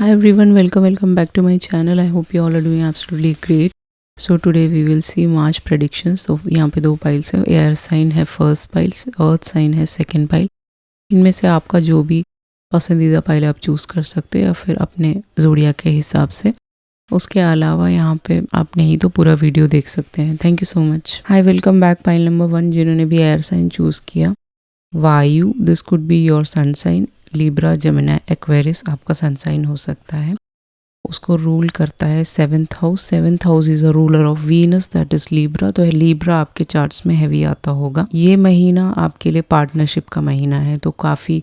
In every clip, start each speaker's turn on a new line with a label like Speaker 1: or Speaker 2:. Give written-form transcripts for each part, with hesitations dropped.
Speaker 1: Hi everyone, welcome back to my channel. I hope you all are doing absolutely great. So today we will see March predictions. तो यहाँ पे दो piles है, air sign है first pile, अर्थ sign है second pile. इनमें से आपका जो भी पसंदीदा पाइल आप चूज़ कर सकते हो या फिर अपने जोड़िया के हिसाब से। उसके अलावा यहाँ पे आप नहीं तो पूरा वीडियो देख सकते हैं। Thank you so much. Hi welcome back. Pile number 1 जिन्होंने भी एयर साइन चूज़ किया, वायु, this could be your sun sign. Libra, Gemini, Aquarius आपका सन साइन हो सकता है। उसको रूल करता है seventh house. Seventh house is a ruler of Venus, that is Libra. तो लिब्रा आपके चार्ट्स में हैवी आता होगा। ये महीना आपके लिए पार्टनरशिप का महीना है, तो काफ़ी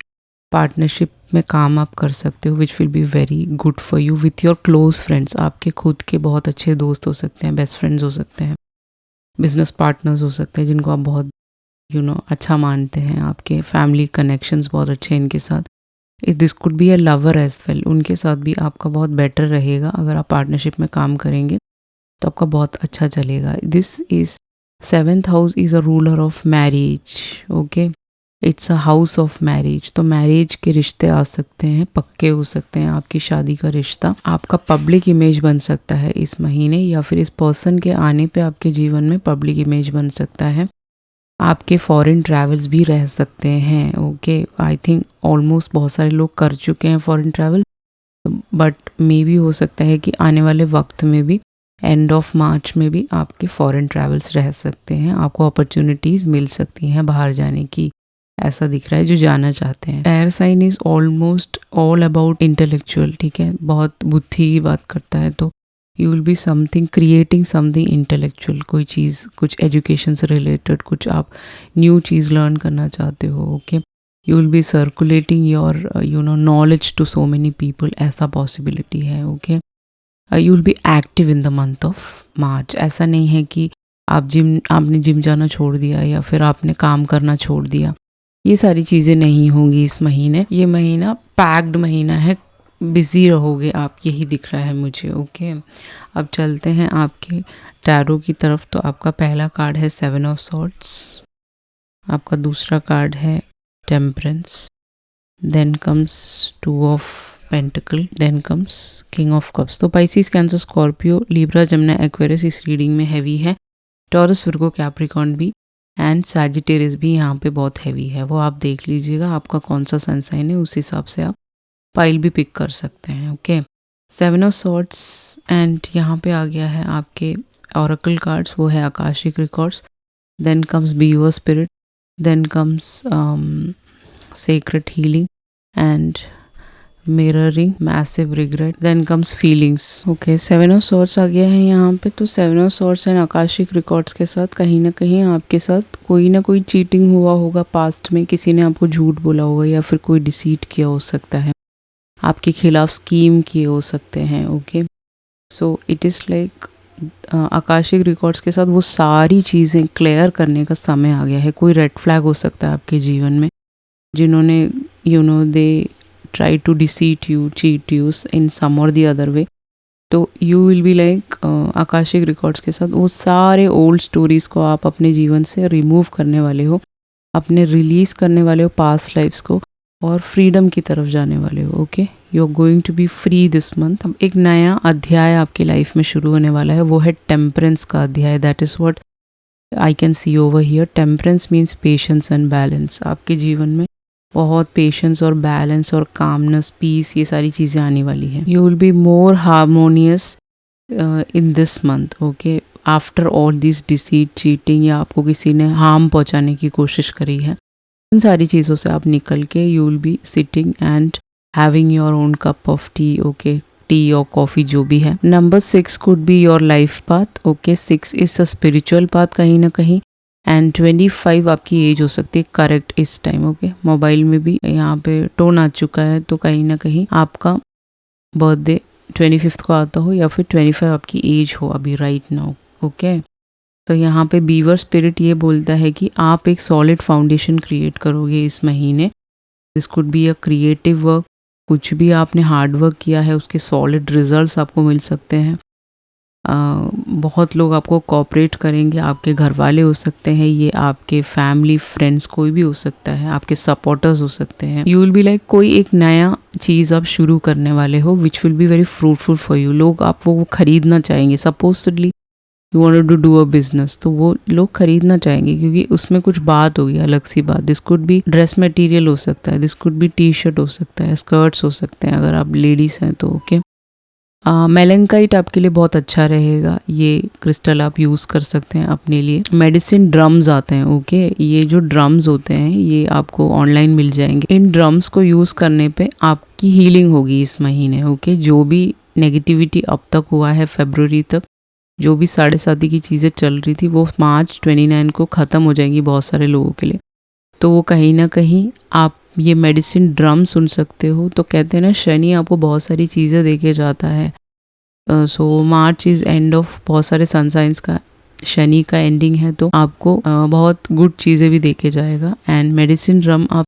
Speaker 1: पार्टनरशिप में काम आप कर सकते हो, which will be very good for you with your close friends. आपके खुद के बहुत अच्छे दोस्त हो सकते हैं, बेस्ट फ्रेंड्स हो सकते हैं, बिजनेस पार्टनर्स हो सकते हैं जिनको आप बहुत अच्छा मानते हैं। आपके फैमिली कनेक्शंस बहुत अच्छे हैं इनके साथ। This could be a lover as well, उनके साथ भी आपका बहुत बेटर रहेगा। अगर आप पार्टनरशिप में काम करेंगे तो आपका बहुत अच्छा चलेगा। This is seventh house is a ruler of marriage. Okay, it's a house of marriage. तो मैरिज के रिश्ते आ सकते हैं, पक्के हो सकते हैं। आपकी शादी का रिश्ता, आपका पब्लिक इमेज बन सकता है इस महीने, या फिर इस पर्सन के आने पे आपके जीवन में पब्लिक इमेज बन सकता है। आपके फॉरेन ट्रैवल्स भी रह सकते हैं। ओके, आई थिंक ऑलमोस्ट बहुत सारे लोग कर चुके हैं फॉरेन ट्रैवल, बट मे भी हो सकता है कि आने वाले वक्त में भी एंड ऑफ मार्च में भी आपके फॉरेन ट्रैवल्स रह सकते हैं। आपको अपॉर्चुनिटीज़ मिल सकती हैं बाहर जाने की, ऐसा दिख रहा है जो जाना चाहते हैं। Air sign is almost all about intellectual, ठीक है, बहुत बुद्धि की बात करता है। तो you will be something creating something intellectual, कोई चीज़, कुछ एजुकेशन से रिलेटेड, कुछ आप न्यू चीज़ लर्न करना चाहते हो। Okay, you will be circulating your knowledge to so many people, ऐसा पॉसिबिलिटी है। Okay, you will be active in the month of March. ऐसा नहीं है कि आपने जिम जाना छोड़ दिया या फिर आपने काम करना छोड़ दिया, ये सारी चीज़ें नहीं होंगी इस महीने। ये महीना पैक्ड महीना है, बिजी रहोगे आप, यही दिख रहा है मुझे। ओके, अब चलते हैं आपके टैरो की तरफ। तो आपका पहला कार्ड है 7 ऑफ सॉर्ड्स, आपका दूसरा कार्ड है temperance, then comes 2 of pentacles, then comes king of cups. तो Pisces, Cancer, Scorpio, Libra, Gemini, Aquarius इस रीडिंग में हैवी है। टॉरस, विर्गो, कैप्रिकॉर्न भी एंड सैजिटेरियस भी यहाँ पे बहुत हैवी है। वो आप देख लीजिएगा आपका कौन सा सन साइन है, उस हिसाब से आप पाइल भी पिक कर सकते हैं। ओके, 7 ऑफ सॉर्ड्स एंड यहाँ पे आ गया है आपके ऑरेकल कार्ड्स, वो है Akashic records, then comes be your spirit, then comes sacred healing and mirroring, massive regret, then comes feelings. Okay, 7 of swords आ गया है यहाँ पे। तो 7 of swords and Akashic records के साथ कहीं ना कहीं आपके साथ कोई ना कोई चीटिंग हुआ होगा पास्ट में, किसी ने आपको झूठ बोला होगा या फिर कोई डिसीट किया हो सकता है, आपके खिलाफ स्कीम किए हो सकते हैं। Okay, so it is like Akashic records के साथ वो सारी चीज़ें क्लियर करने का समय आ गया है। कोई रेड फ्लैग हो सकता है आपके जीवन में, जिन्होंने they try to deceit you, cheat you in some or the other way. तो you will be like Akashic records के साथ वो सारे ओल्ड स्टोरीज़ को आप अपने जीवन से रिमूव करने वाले हो, अपने रिलीज़ करने वाले हो पास्ट लाइफ्स को, और फ्रीडम की तरफ जाने वाले हो। Okay, you are going to be free this month. अब एक नया अध्याय आपकी लाइफ में शुरू होने वाला है, वो है टेम्परेंस का अध्याय। That is what I can see over here. Temperance means patience and balance. आपके जीवन में बहुत पेशेंस और बैलेंस और कामनेस, पीस, ये सारी चीज़ें आने वाली हैं। You will be more harmonious in this month. Okay, after all this deceit, cheating, या आपको किसी ने हार्म पहुंचाने की कोशिश करी है, उन सारी चीज़ों से आप निकल के you will be sitting and having your own cup of T. Okay, T और कॉफ़ी जो भी है। Number 6 could be your life path. Okay, 6 is a spiritual path कहीं ना कहीं, एंड 25 आपकी एज हो सकती है करेक्ट इस टाइम। ओके, मोबाइल में भी यहाँ पे टोन आ चुका है, तो कहीं ना कहीं आपका बर्थडे 25 को आता हो या फिर 25 आपकी एज हो अभी राइट नाउ। ओके, तो यहाँ पे बीवर स्पिरिट ये बोलता है कि आप एक सॉलिड फाउंडेशन क्रिएट करोगे इस महीने। This could be a creative work, कुछ भी आपने हार्ड वर्क किया है उसके सॉलिड रिजल्ट्स आपको मिल सकते हैं। बहुत लोग आपको कोऑपरेट करेंगे, आपके घर वाले हो सकते हैं, ये आपके फैमिली फ्रेंड्स कोई भी हो सकता है, आपके सपोर्टर्स हो सकते हैं। यू विल बी लाइक कोई एक नया चीज़ आप शुरू करने वाले हो which will be very fruitful for you. लोग आप वो खरीदना चाहेंगे। Supposedly you wanted to do a business, तो वो लोग खरीदना चाहेंगे क्योंकि उसमें कुछ बात होगी, अलग सी बात। This could B dress material हो सकता है, this could B T shirt हो सकता है, स्कर्ट्स हो सकते हैं अगर आप लेडीज़ हैं तो। ओके, मेलेंकाइट आपके लिए बहुत अच्छा रहेगा। ये क्रिस्टल आप यूज़ कर सकते हैं अपने लिए। मेडिसिन ड्रम्स आते हैं। ओके, ये जो ड्रम्स होते हैं ये आपको ऑनलाइन मिल जाएंगे। इन ड्रम्स को यूज़ करने पे आपकी हीलिंग होगी इस महीने। ओके, जो भी नेगेटिविटी अब तक हुआ है फरवरी तक, जो भी 7.5 की चीज़ें चल रही थी वो मार्च 29 को ख़त्म हो जाएंगी बहुत सारे लोगों के लिए। तो वो कहीं ना कहीं आप ये मेडिसिन ड्रम सुन सकते हो। तो कहते हैं ना, शनि आपको बहुत सारी चीज़ें दे के जाता है। सो मार्च इज़ एंड ऑफ बहुत सारे सन साइंस का, शनि का एंडिंग है, तो आपको बहुत गुड चीज़ें भी दे के जाएगा। एंड मेडिसिन ड्रम आप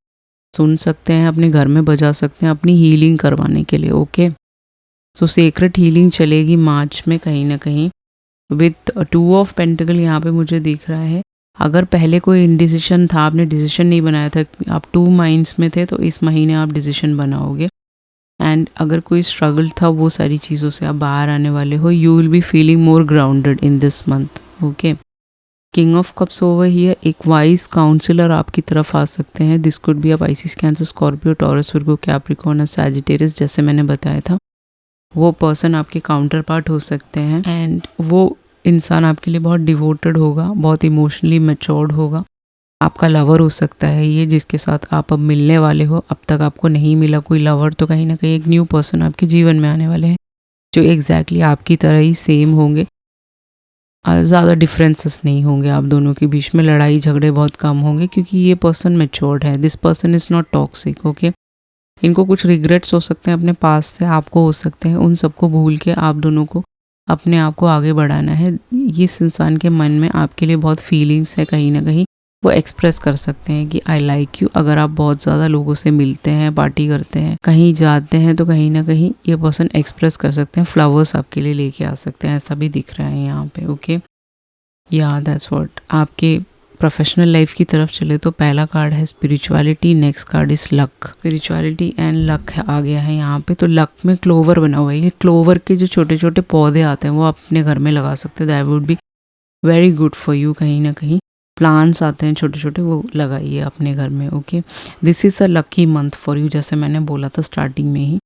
Speaker 1: सुन सकते हैं, अपने घर में बजा सकते हैं अपनी हीलिंग करवाने के लिए। ओके, सो सीक्रेट हीलिंग चलेगी मार्च में कहीं ना कहीं विथ 2 ऑफ पेंटिकल यहाँ पे मुझे दिख रहा है। अगर पहले कोई इंडिसिशन था, आपने डिसीजन नहीं बनाया था, आप 2 माइंड्स में थे, तो इस महीने आप डिसीजन बनाओगे। एंड अगर कोई स्ट्रगल था, वो सारी चीज़ों से आप बाहर आने वाले हो। You will be feeling more grounded in this month. Okay, king of cups over here, एक वाइज काउंसलर आपकी तरफ आ सकते हैं। This could be a Pisces, Cancer, Scorpio, taurus, Virgo, Capricorn, Sagittarius, जैसे मैंने बताया था। वो पर्सन आपके काउंटर पार्ट हो सकते हैं एंड वो इंसान आपके लिए बहुत डिवोटेड होगा, बहुत इमोशनली मैच्योर्ड होगा। आपका लवर हो सकता है ये, जिसके साथ आप अब मिलने वाले हो। अब तक आपको नहीं मिला कोई लवर, तो कहीं ना कहीं एक न्यू पर्सन आपके जीवन में आने वाले हैं जो एग्जैक्टली आपकी तरह ही सेम होंगे। ज़्यादा डिफरेंसेस नहीं होंगे आप दोनों के बीच में, लड़ाई झगड़े बहुत कम होंगे क्योंकि ये पर्सन मैच्योर्ड है। This person is not toxic. Okay, इनको कुछ रिग्रेट्स हो सकते हैं अपने पास से, आपको हो सकते हैं। उन सबको भूल के आप दोनों को अपने आप को आगे बढ़ाना है। इस इंसान के मन में आपके लिए बहुत फीलिंग्स है, कहीं ना कहीं वो एक्सप्रेस कर सकते हैं कि आई लाइक यू। अगर आप बहुत ज़्यादा लोगों से मिलते हैं, पार्टी करते हैं, कहीं जाते हैं, तो कहीं ना कहीं ये पर्सन एक्सप्रेस कर सकते हैं। फ्लावर्स आपके लिए लेके आ सकते हैं, ऐसा भी दिख रहा है यहाँ पे। ओके, या दैट्स व्हाट। आपके प्रोफेशनल लाइफ की तरफ चले तो पहला कार्ड है spirituality, next card is luck. Spirituality and luck आ गया है यहाँ पे। तो लक में क्लोवर बना हुआ है। ये क्लोवर के जो छोटे छोटे पौधे आते हैं वो आप अपने घर में लगा सकते हैं। That would be very good for you. कहीं ना कहीं प्लांट्स आते हैं छोटे छोटे, वो लगाइए अपने घर में। Okay, this is a lucky month for you, जैसे मैंने बोला था स्टार्टिंग में ही।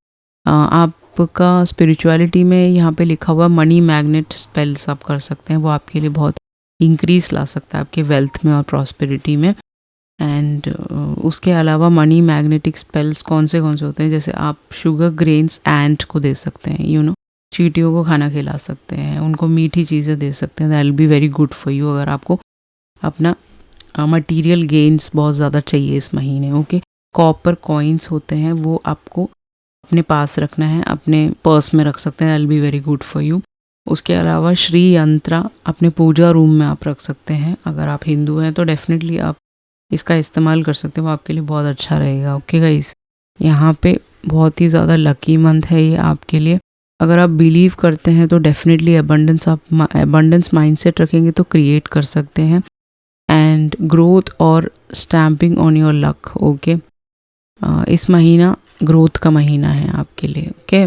Speaker 1: आपका स्पिरिचुअलिटी में यहाँ पे लिखा हुआ मनी मैग्नेट स्पेल्स आप कर सकते हैं। वो आपके लिए बहुत इंक्रीज ला सकता है आपके वेल्थ में और प्रॉस्पेरिटी में। एंड उसके अलावा मनी मैग्नेटिक स्पेल्स कौन से होते हैं, जैसे आप शुगर ग्रेन्स एंट को दे सकते हैं, यू नो, चींटियों को खाना खिला सकते हैं, उनको मीठी चीज़ें दे सकते हैं। That will be very good for you अगर आपको अपना मटीरियल गेन्स बहुत ज़्यादा चाहिए इस महीने। ओके, कॉपर कॉइन्स होते हैं वो आपको अपने पास रखना है, अपने पर्स में रख सकते हैं। That will be very good for you. उसके अलावा श्री यंत्रा अपने पूजा रूम में आप रख सकते हैं। अगर आप हिंदू हैं तो डेफिनेटली आप इसका इस्तेमाल कर सकते हैं, वो आपके लिए बहुत अच्छा रहेगा। ओके गाइस, यहाँ पे बहुत ही ज़्यादा लकी मंथ है ये आपके लिए। अगर आप बिलीव करते हैं तो डेफिनेटली अबंडेंस माइंडसेट रखेंगे तो क्रिएट कर सकते हैं। एंड ग्रोथ और stamping on your luck. Okay, इस महीना ग्रोथ का महीना है आपके लिए। ओके,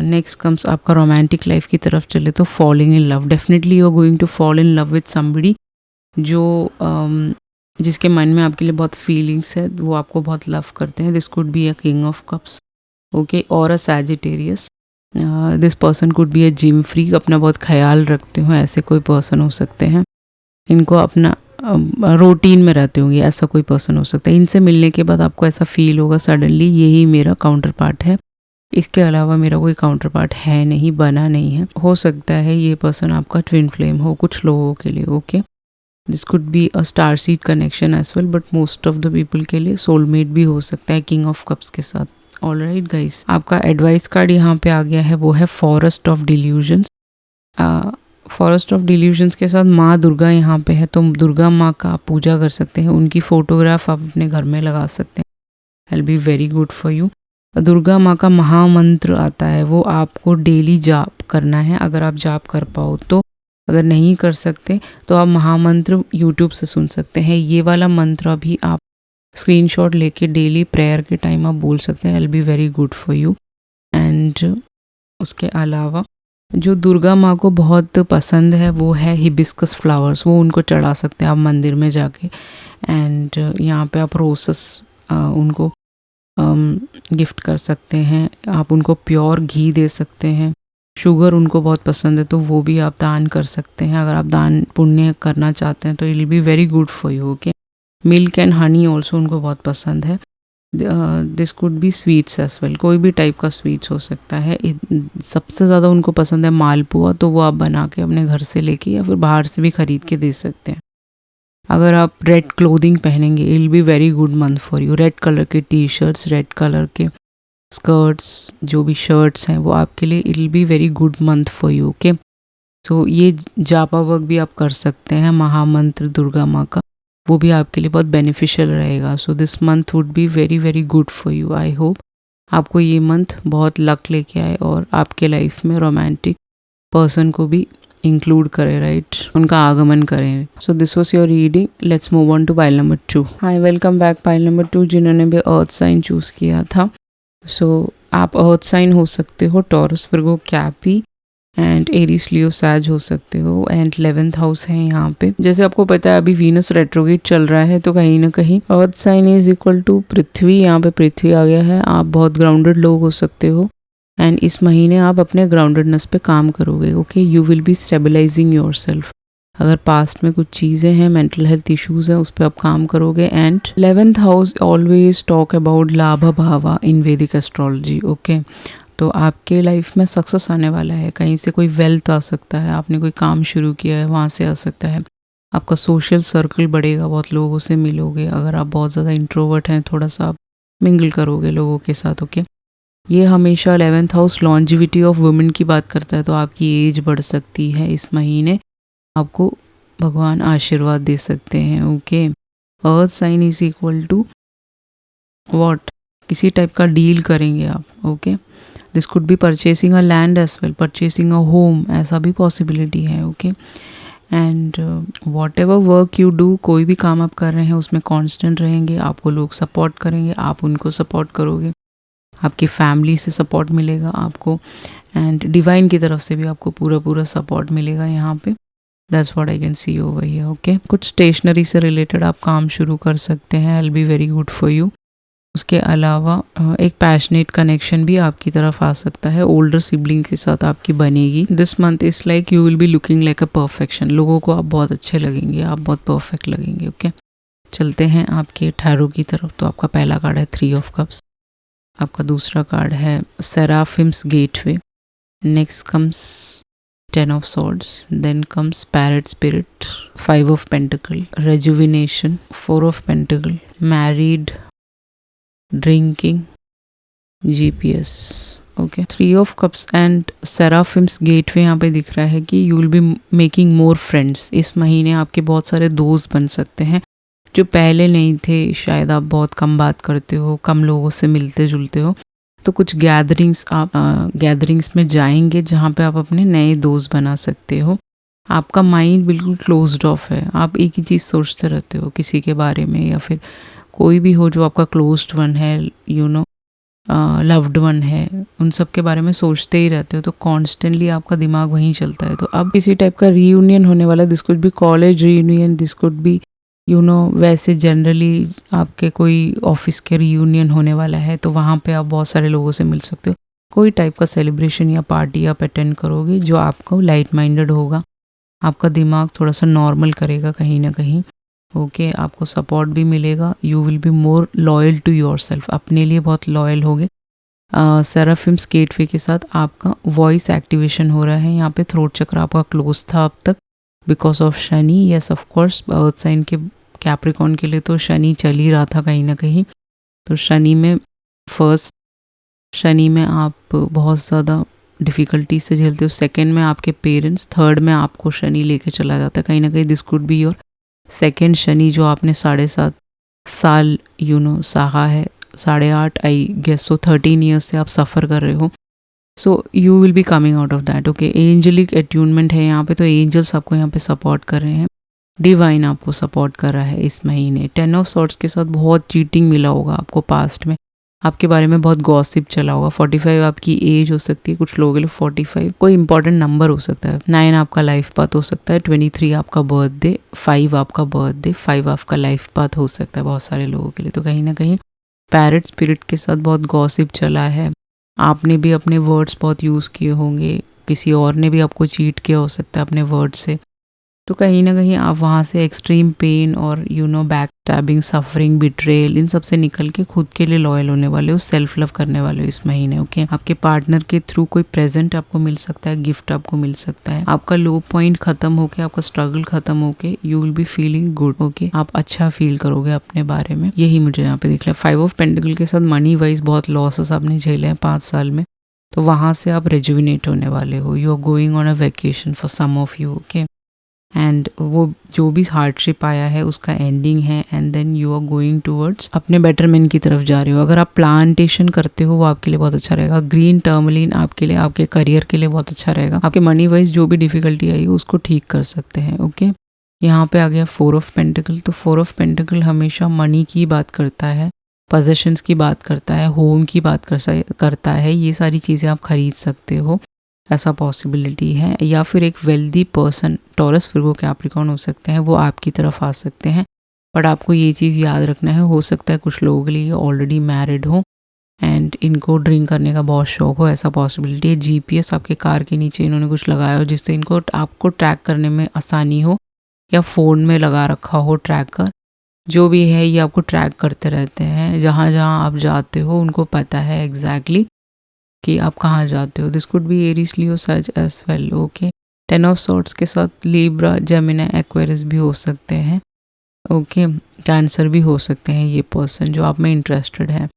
Speaker 1: नेक्स्ट कम्स आपका रोमांटिक लाइफ की तरफ चले तो falling in love. Definitely you are going to fall in love with somebody जो जिसके मन में आपके लिए बहुत फीलिंग्स है, वो आपको बहुत लव करते हैं। This could be a king of cups. Okay, और a Sagittarius. This person could be a gym freak, अपना बहुत ख्याल रखते हो ऐसे कोई पर्सन हो सकते हैं। इनको अपना रूटीन में रहते होंगे, ऐसा कोई पर्सन हो सकता है। इनसे मिलने के बाद आपको ऐसा फील होगा सडनली यही मेरा काउंटर पार्ट है, इसके अलावा मेरा कोई काउंटर पार्ट है नहीं, बना नहीं है। हो सकता है ये पर्सन आपका ट्विन फ्लेम हो कुछ लोगों के लिए। Okay, this could be a star seed connection as well, but most of the people के लिए सोलमेट भी हो सकता है किंग ऑफ कप्स के साथ। ऑलराइट गाइस, आपका एडवाइस कार्ड यहाँ पे आ गया है, वो है forest of delusions. Forest of delusions के साथ माँ दुर्गा यहाँ पे है, तो दुर्गा माँ का आप पूजा कर सकते हैं। उनकी फोटोग्राफ आप अपने घर में लगा सकते हैं। Will be very good for you. Durga माँ का महामंत्र आता है, वो आपको डेली जाप करना है, अगर आप जाप कर पाओ तो। अगर नहीं कर सकते तो आप महामंत्र यूट्यूब से सुन सकते हैं। ये वाला मंत्र भी आप स्क्रीनशॉट लेके डेली प्रेयर के टाइम आप बोल सकते हैं, will be very good for you. And उसके अलावा जो दुर्गा माँ को बहुत पसंद है वो है हिबिस्कस फ्लावर्स, वो उनको चढ़ा सकते हैं आप मंदिर में जाके। एंड यहाँ पे आप रोसेस उनको गिफ्ट कर सकते हैं, आप उनको प्योर घी दे सकते हैं। शुगर उनको बहुत पसंद है तो वो भी आप दान कर सकते हैं। अगर आप दान पुण्य करना चाहते हैं तो it will be very good for you. Okay, milk and honey also उनको बहुत पसंद है। This could be sweets as well, कोई भी टाइप का स्वीट्स हो सकता है। सबसे ज़्यादा उनको पसंद है मालपुआ, तो वो आप बना के अपने घर से लेके या फिर बाहर से भी ख़रीद के दे सकते हैं। अगर आप रेड क्लोथिंग पहनेंगे it will be very good month for you. Red colour के टी शर्ट्स, रेड कलर के स्कर्ट्स, जो भी शर्ट्स हैं वो आपके लिए it will be very good month for you. Okay, so ये जापा वर्क भी आप कर सकते हैं महामंत्र दुर्गा माँ का, वो भी आपके लिए बहुत बेनिफिशियल रहेगा। So this month would be very very good for you. I hope आपको ये मंथ बहुत लक लेके आए और आपके लाइफ में रोमांटिक पर्सन को भी इंक्लूड करें, राइट, उनका आगमन करें। So this was your reading, let's move on to pile number 2। Hi, welcome back. Pile number 2 जिन्होंने भी अर्थ साइन चूज़ किया था, सो आप अर्थ साइन हो सकते हो, टॉरस, वर्गो, कैपी एंड एरीज, लियो, सैज हो सकते हो। एंड 11th हाउस है यहाँ पे। जैसे आपको पता है अभी वीनस रेट्रोगेट चल रहा है, तो कहीं ना कहीं earth sign is equal to पृथ्वी, यहाँ पे पृथ्वी आ गया है। आप बहुत ग्राउंडेड लोग हो सकते हो एंड इस महीने आप अपने ग्राउंडेडनेस पे काम करोगे। Okay, you will be stabilising yourself. अगर पास्ट में कुछ चीज़ें हैं, मेंटल हेल्थ इश्यूज हैं, उस पर आप काम करोगे। And 11th house always talk about लाभ भावा इन वैदिक एस्ट्रोलॉजी। ओके, तो आपके लाइफ में सक्सेस आने वाला है, कहीं से कोई वेल्थ आ सकता है, आपने कोई काम शुरू किया है वहाँ से आ सकता है। आपका सोशल सर्कल बढ़ेगा, बहुत लोगों से मिलोगे। अगर आप बहुत ज़्यादा इंट्रोवर्ट हैं, थोड़ा सा आप मिंगल करोगे लोगों के साथ। ओके, ये हमेशा 11th house longevity of women की बात करता है, तो आपकी एज बढ़ सकती है इस महीने, आपको भगवान आशीर्वाद दे सकते हैं। Okay, earth sign is equal to what, किसी टाइप का डील करेंगे आप। Okay, this could be purchasing a land as well, purchasing a home, ऐसा भी पॉसिबिलिटी है। Okay, and whatever work you do, कोई भी काम आप कर रहे हैं उसमें कांस्टेंट रहेंगे, आपको लोग सपोर्ट करेंगे, आप उनको सपोर्ट करोगे, आपकी फैमिली से सपोर्ट मिलेगा आपको, एंड डिवाइन की तरफ से भी आपको पूरा सपोर्ट मिलेगा यहाँ पे। That's what I can see over here. Okay, कुछ स्टेशनरी से रिलेटेड आप काम शुरू कर सकते हैं, will be very good for you. उसके अलावा एक पैशनेट कनेक्शन भी आपकी तरफ आ सकता है, ओल्डर सिबलिंग के साथ आपकी बनेगी। This month is like you will be looking like a perfection, लोगों को आप बहुत अच्छे लगेंगे, आप बहुत परफेक्ट लगेंगे। ओके, चलते हैं आपके टैरो की तरफ। तो आपका पहला कार्ड है 3 ऑफ कप्स, आपका दूसरा कार्ड है seraphims gateway, next comes 10 of swords, then comes parrot spirit, 5 of pentacle, rejuvenation, 4 of pentacle, married, drinking, GPS। Okay, 3 of cups and seraphims gateway यहाँ पे दिख रहा है कि you will be making more friends. इस महीने आपके बहुत सारे दोस्त बन सकते हैं जो पहले नहीं थे। शायद आप बहुत कम बात करते हो, कम लोगों से मिलते जुलते हो, तो कुछ गैदरिंग्स आप गैदरिंग्स में जाएंगे जहाँ पे आप अपने नए दोस्त बना सकते हो। आपका माइंड बिल्कुल क्लोज्ड ऑफ है, आप एक ही चीज़ सोचते रहते हो किसी के बारे में, या फिर कोई भी हो जो आपका क्लोज्ड वन है, यू नो लव्ड वन है, उन सब के बारे में सोचते ही रहते हो, तो कॉन्स्टेंटली आपका दिमाग वहीं चलता है। तो अब किसी टाइप का रीयूनियन होने वाला है, this could B college reunion, this could B वैसे जनरली आपके कोई ऑफिस के रीयूनियन होने वाला है, तो वहाँ पे आप बहुत सारे लोगों से मिल सकते हो। कोई टाइप का सेलिब्रेशन या पार्टी आप अटेंड करोगे जो आपको लाइट माइंडेड होगा, आपका दिमाग थोड़ा सा नॉर्मल करेगा कहीं ना कहीं। ओके, आपको सपोर्ट भी मिलेगा, you will be more loyal to yourself, अपने लिए बहुत लॉयल होगे। सेराफिम्स गेटवे के साथ आपका वॉइस एक्टिवेशन हो रहा है। यहाँ पे थ्रोट चक्र आपका क्लोज था अब तक because of Shani. Yes, of course earth sign के कैप्रिकॉर्न के लिए तो शनि चल ही रहा था कहीं ना कहीं। तो शनि में आप बहुत ज़्यादा डिफ़िकल्टी से झेलते हो। सेकंड में आपके पेरेंट्स, थर्ड में आपको शनि लेके चला जाता है कहीं ना कहीं। This could be your second Shani जो आपने 7.5 साल सहा है, 8.5 आई गेस, सो 13 ईयर्स से आप सफ़र कर रहे हो। So you will be coming out of that. Okay, angelic attunement है यहाँ पे, तो एंजल्स आपको यहाँ पे सपोर्ट कर रहे हैं, डिवाइन आपको सपोर्ट कर रहा है इस महीने। 10 ऑफ सॉर्ड्स के साथ बहुत चीटिंग मिला होगा आपको पास्ट में, आपके बारे में बहुत गॉसिप चला होगा। 45 आपकी एज हो सकती है, कुछ लोगों के लिए 45 कोई इंपॉर्टेंट नंबर हो सकता है। 9 आपका लाइफ पाथ हो सकता है, 23 आपका बर्थडे, 5 आपका बर्थडे, 5 आपका लाइफ पाथ हो सकता है बहुत सारे लोगों के लिए। तो कहीं ना कहीं पैरेट स्पिरिट के साथ बहुत गॉसिप चला है, आपने भी अपने वर्ड्स बहुत यूज़ किए होंगे, किसी और ने भी आपको चीट किया हो सकता है अपने वर्ड से। तो कहीं ना कहीं आप वहाँ से एक्सट्रीम पेन और बैक स्टैबिंग, सफरिंग, बिट्रेल, इन सब से निकल के खुद के लिए लॉयल होने वाले हो, सेल्फ लव करने वाले हो इस महीने। ओके, आपके पार्टनर के थ्रू कोई प्रेजेंट आपको मिल सकता है, गिफ्ट आपको मिल सकता है, आपका लो पॉइंट खत्म होके, आपका स्ट्रगल खत्म होके you will be feeling good. Okay, आप अच्छा फील करोगे अपने बारे में, यही मुझे यहाँ पे दिख रहा है। 5 ऑफ पेंटिकल के साथ मनी वाइज बहुत लॉसेस आपने झेले हैं 5 साल में, तो वहाँ से आप रेजुविनेट होने वाले हो। You are going on a vacation for some of you. Okay, and वो जो भी हार्डशिप आया है उसका एंडिंग है, and then you are going towards अपने बेटरमेंट की तरफ जा रहे हो। अगर आप प्लांटेशन करते हो वो आपके लिए बहुत अच्छा रहेगा। ग्रीन टर्मलिन आपके लिए, आपके करियर के लिए बहुत अच्छा रहेगा। आपके मनी वाइज जो भी डिफिकल्टी आई उसको ठीक कर सकते हैं। ओके, यहाँ पे आ गया 4 ऑफ पेंटिकल। तो 4 ऑफ पेंटिकल हमेशा मनी की बात करता है, पोजेशंस की बात करता है, होम की बात करता है। ये सारी चीज़ें आप खरीद सकते हो, ऐसा पॉसिबिलिटी है। या फिर एक वेल्दी पर्सन, टॉरस, फिर्गो, कैप्रिकॉर्न हो सकते हैं, वो आपकी तरफ आ सकते हैं। बट आपको ये चीज़ याद रखना है, हो सकता है कुछ लोगों के लिए ऑलरेडी मैरिड हो एंड इनको ड्रिंक करने का बहुत शौक हो, ऐसा पॉसिबिलिटी है। GPS आपके कार के नीचे इन्होंने कुछ लगाया हो जिससे इनको आपको ट्रैक करने में आसानी हो, या फ़ोन में लगा रखा हो ट्रैकर, जो भी है ये आपको ट्रैक करते रहते हैं। जहाँ जहाँ आप जाते हो उनको पता है एग्जैक्टली कि आप कहाँ जाते हो। This could be Aries, Leo, Sag as well. Okay, 10 of swords के साथ लिब्रा, जेमिनी, एक्वेरियस भी हो सकते हैं। ओके, कैंसर भी हो सकते हैं ये पर्सन जो आप में इंटरेस्टेड है।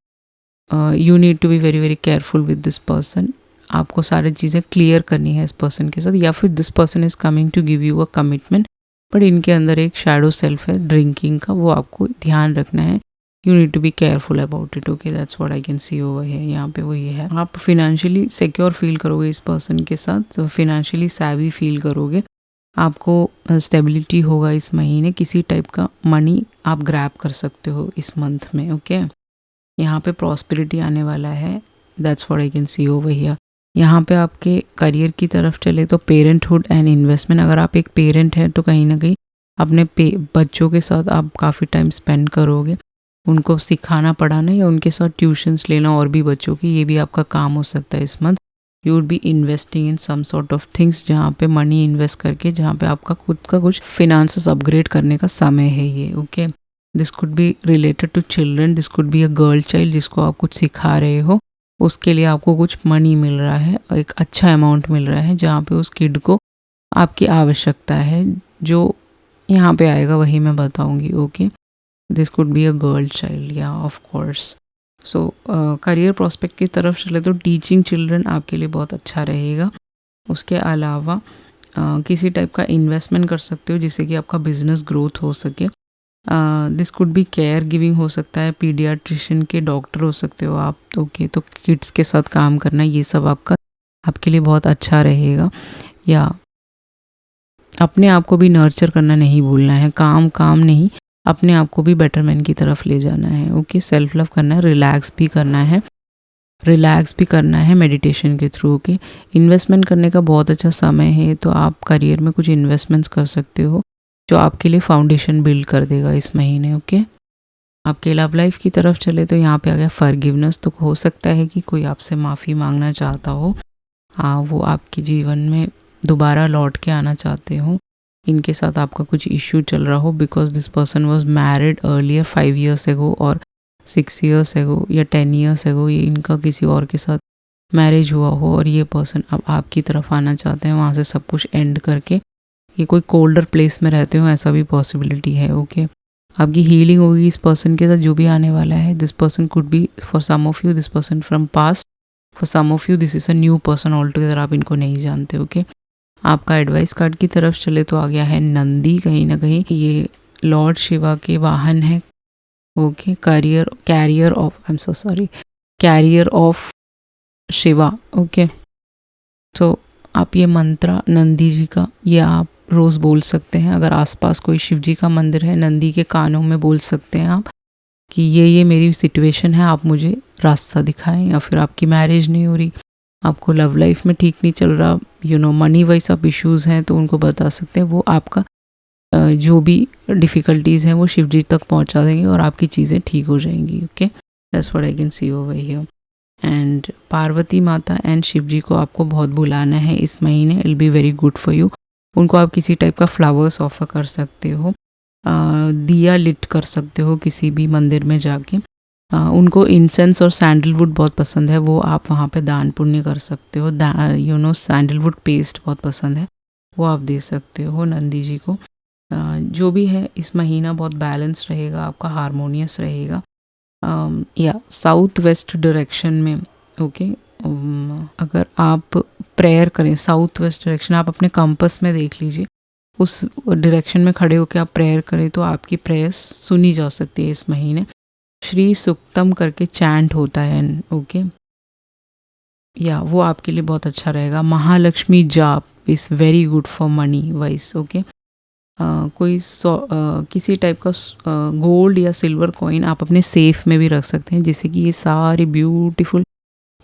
Speaker 1: You need to be very very careful with this person. आपको सारी चीज़ें क्लियर करनी है इस पर्सन के साथ, या फिर this person is coming to give you a commitment, but इनके अंदर एक शैडो सेल्फ है ड्रिंकिंग का, वो आपको ध्यान रखना है। You need to be careful about it. Okay, that's what I can see over here. यहाँ पे वही है, आप फिनेंशियली सिक्योर फील करोगे इस पर्सन के साथ, तो फिनेंशियली सैवी फील करोगे, आपको स्टेबिलिटी होगा इस महीने। किसी टाइप का मनी आप ग्रैब कर सकते हो इस मंथ में। ओके, यहाँ पे प्रॉस्पेरिटी आने वाला है, that's what I can see over here. यहाँ पे आपके करियर की तरफ चले तो पेरेंटहुड एंड इन्वेस्टमेंट, अगर आप एक पेरेंट हैं तो कहीं ना कहीं अपने बच्चों के साथ आप काफ़ी टाइम स्पेंड करोगे, उनको सिखाना पढ़ाना या उनके साथ ट्यूशन्स लेना और भी बच्चों की, ये भी आपका काम हो सकता है इस month. You would be investing in some sort of things, जहाँ पे मनी इन्वेस्ट करके, जहाँ पे आपका खुद का कुछ फिनांसेस अपग्रेड करने का समय है ये। Okay, this could be related to children, this could be a girl child जिसको आप कुछ सिखा रहे हो, उसके लिए आपको कुछ मनी मिल रहा है, एक अच्छा अमाउंट मिल रहा है, जहाँ पे उस किड को आपकी आवश्यकता है। जो यहाँ पे आएगा वही मैं बताऊँगी। Okay, this could be a girl child, या of course. So career prospect की तरफ चले तो टीचिंग चिल्ड्रन आपके लिए बहुत अच्छा रहेगा। उसके अलावा किसी टाइप का इन्वेस्टमेंट कर सकते हो जिससे कि आपका बिजनेस ग्रोथ हो सके। This could B care giving हो सकता है, पीडियाट्रिशियन के डॉक्टर हो सकते हो आप। ओके, तो किड्स के साथ काम करना, ये सब आपके लिए बहुत अच्छा रहेगा। या अपने आप को भी नर्चर करना नहीं भूलना है, काम नहीं, अपने आप को भी बेटरमेंट की तरफ ले जाना है। ओके, सेल्फ लव करना है, रिलैक्स भी करना है मेडिटेशन के थ्रू। ओके, इन्वेस्टमेंट करने का बहुत अच्छा समय है, तो आप करियर में कुछ इन्वेस्टमेंट्स कर सकते हो जो आपके लिए फाउंडेशन बिल्ड कर देगा इस महीने। ओके, आपके लव लाइफ की तरफ चले तो यहाँ पे आ गया फॉरगिवनेस। तो हो सकता है कि कोई आपसे माफ़ी मांगना चाहता हो, वो आपके जीवन में दोबारा लौट के आना चाहते हो, इनके साथ आपका कुछ इश्यू चल रहा हो, because this person was married earlier 5 years एगो और 6 years एगो या 10 years एगो, ये इनका किसी और के साथ मैरिज हुआ हो और ये पर्सन अब आपकी तरफ आना चाहते हैं, वहाँ से सब कुछ एंड करके ये कोई कोल्डर प्लेस में रहते हो, ऐसा भी पॉसिबिलिटी है। ओके, आपकी हीलिंग होगी इस पर्सन के साथ जो भी आने वाला है। This person could be for some of you this person from past, for some of you this is a new person all together, आप इनको नहीं जानते। ओके, आपका एडवाइस कार्ड की तरफ चले तो आ गया है नंदी। कहीं ना कहीं ये लॉर्ड शिवा के वाहन है। Okay, carrier of Shiva. Okay, तो आप ये मंत्रा नंदी जी का ये आप रोज़ बोल सकते हैं। अगर आसपास कोई शिव जी का मंदिर है, नंदी के कानों में बोल सकते हैं आप कि ये मेरी सिचुएशन है, आप मुझे रास्ता दिखाएं। या फिर आपकी मैरिज नहीं हो रही, आपको लव लाइफ में ठीक नहीं चल रहा, मनी वाइज आप इश्यूज़ हैं, तो उनको बता सकते हैं। वो आपका जो भी डिफ़िकल्टीज़ हैं वो शिव जी तक पहुंचा देंगे और आपकी चीज़ें ठीक हो जाएंगी। Okay, that's what I can see over here. And Parvati माता एंड शिव जी को आपको बहुत बुलाना है इस महीने। It will be very good for you. उनको आप किसी टाइप का फ्लावर्स ऑफर कर सकते हो, दिया लिट कर सकते हो किसी भी मंदिर में जाके। उनको इंसेंस और सैंडलवुड बहुत पसंद है, वो आप वहाँ पे दान पुण्य कर सकते हो। सैंडलवुड पेस्ट बहुत पसंद है, वो आप दे सकते हो नंदी जी को। जो भी है इस महीना बहुत बैलेंस रहेगा आपका, हारमोनियस रहेगा। या साउथ वेस्ट डायरेक्शन में, ओके, अगर आप प्रेयर करें साउथ वेस्ट डायरेक्शन, आप अपने कंपस में देख लीजिए, उस डायरेक्शन में खड़े होकर आप प्रेयर करें तो आपकी प्रेयर्स सुनी जा सकती है इस महीने। श्री सुक्तम करके चैंट होता है, ओके, या वो आपके लिए बहुत अच्छा रहेगा। महालक्ष्मी जाप is very good for money wise, okay. किसी टाइप का गोल्ड या सिल्वर कॉइन आप अपने सेफ में भी रख सकते हैं, जिससे कि ये सारी ब्यूटीफुल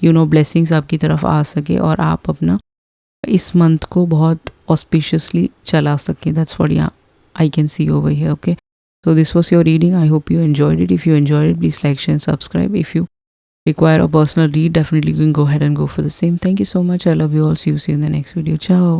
Speaker 1: ब्लेसिंग्स आपकी तरफ आ सके और आप अपना इस मंथ को बहुत ऑस्पिशियसली चला सकें। That's what I can see over here. Okay, so this was your reading. I hope you enjoyed it. If you enjoyed it, please like, share and subscribe. If you require a personal read, definitely you can go ahead and go for the same. Thank you so much. I love you all. See you in the next video. Ciao.